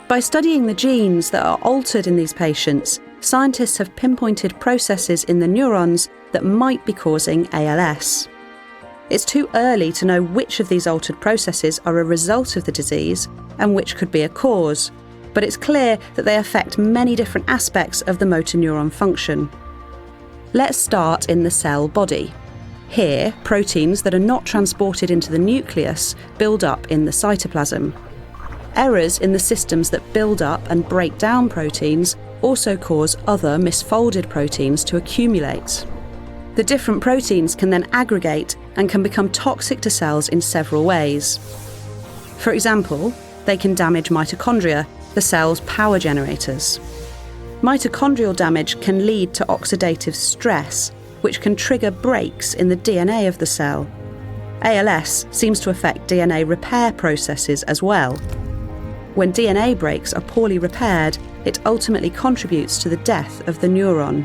By studying the genes that are altered in these patients, scientists have pinpointed processes in the neurons that might be causing ALS. It's too early to know which of these altered processes are a result of the disease and which could be a cause, but it's clear that they affect many different aspects of the motor neuron function. Let's start in the cell body. Here, proteins that are not transported into the nucleus build up in the cytoplasm. Errors in the systems that build up and break down proteins also cause other misfolded proteins to accumulate. The different proteins can then aggregate and can become toxic to cells in several ways. For example, they can damage mitochondria, the cell's power generators. Mitochondrial damage can lead to oxidative stress, which can trigger breaks in the DNA of the cell. ALS seems to affect DNA repair processes as well. When DNA breaks are poorly repaired, it ultimately contributes to the death of the neuron.